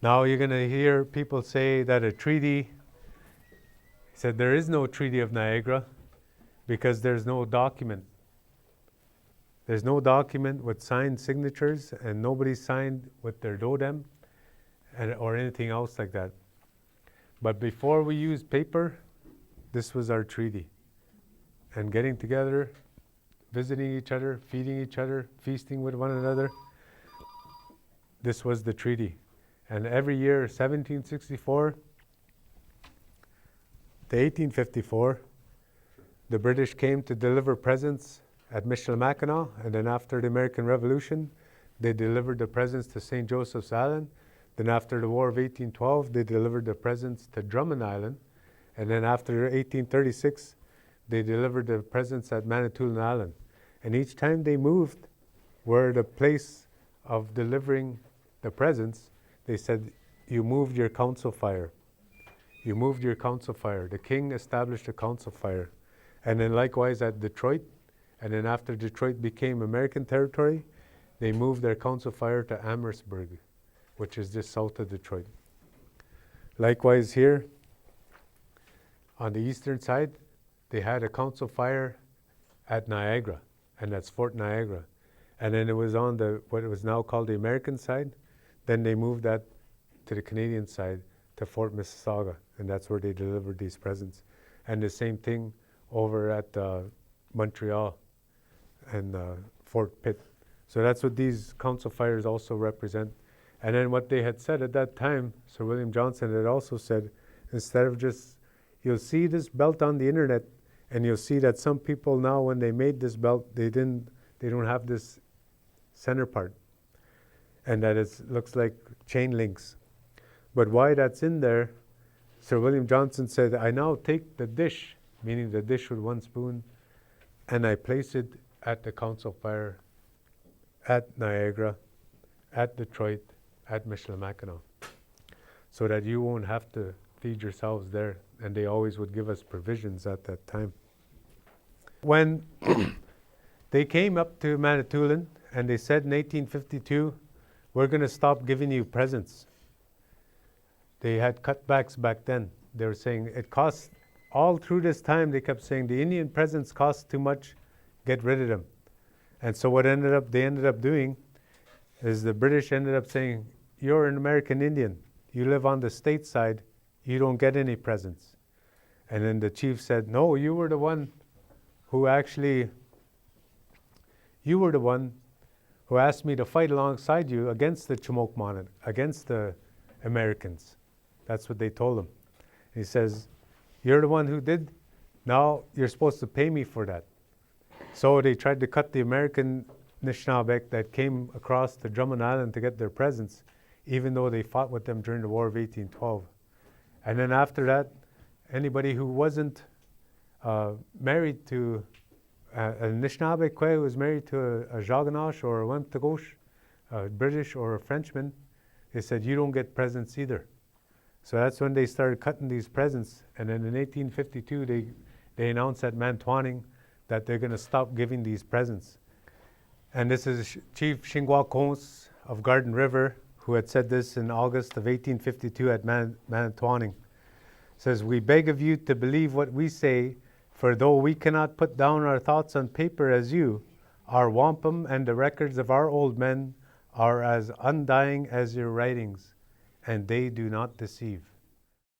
Now you're going to hear people say that a treaty, he said there is no Treaty of Niagara because there's no document. There's no document with signed signatures, and nobody signed with their DODEM or anything else like that. But before we used paper, this was our treaty. And getting together, visiting each other, feeding each other, feasting with one another, this was the treaty. And every year, 1764 to 1854, the British came to deliver presents at Michilimackinac, and then after the American Revolution, they delivered the presents to St. Joseph's Island. Then after the War of 1812, they delivered the presents to Drummond Island. And then after 1836, they delivered the presents at Manitoulin Island. And each time they moved where the place of delivering the presents, they said, you moved your council fire. You moved your council fire. The king established a council fire. And then likewise at Detroit, and then after Detroit became American territory, they moved their council fire to Amherstburg, which is just south of Detroit. Likewise here, on the eastern side, they had a council fire at Niagara, and that's Fort Niagara. And then it was on what it was now called the American side. Then they moved that to the Canadian side, to Fort Mississauga, and that's where they delivered these presents. And the same thing over at Montreal and Fort Pitt. So that's what these council fires also represent. And then what they had said at that time, Sir William Johnson had also said, instead of just, you'll see this belt on the internet, and you'll see that some people now, when they made this belt, they don't have this center part, and that it looks like chain links. But why that's in there, Sir William Johnson said, I now take the dish, meaning the dish with one spoon, and I place it at the council fire at Niagara, at Detroit, at Michilimackinac, so that you won't have to feed yourselves there. And they always would give us provisions at that time. When they came up to Manitoulin and they said in 1852, we're going to stop giving you presents. They had cutbacks back then. They were saying it costs, all through this time they kept saying the Indian presents cost too much, get rid of them. And so what they ended up doing is the British ended up saying, you're an American Indian, you live on the state side, you don't get any presents. And then the chief said, no, you were the one who asked me to fight alongside you against the xiEUcTjeJMM, against the Americans. That's what they told him. He says, you're the one who did, now you're supposed to pay me for that. So they tried to cut the American Anishinaabe that came across to Drummond Island to get their presents, even though they fought with them during the War of 1812. And then after that, anybody who wasn't married to an Anishinaabe who was married to a Jaganash or a Wentagosh, a British or a Frenchman, they said, you don't get presents either. So that's when they started cutting these presents. And then in 1852, they announced at Manitowoc that they're going to stop giving these presents. And this is Chief xiEUcTjeJMM of Garden River, who had said this in August of 1852 at Manitowoc. Says, we beg of you to believe what we say, for though we cannot put down our thoughts on paper as you, our wampum and the records of our old men are as undying as your writings, and they do not deceive.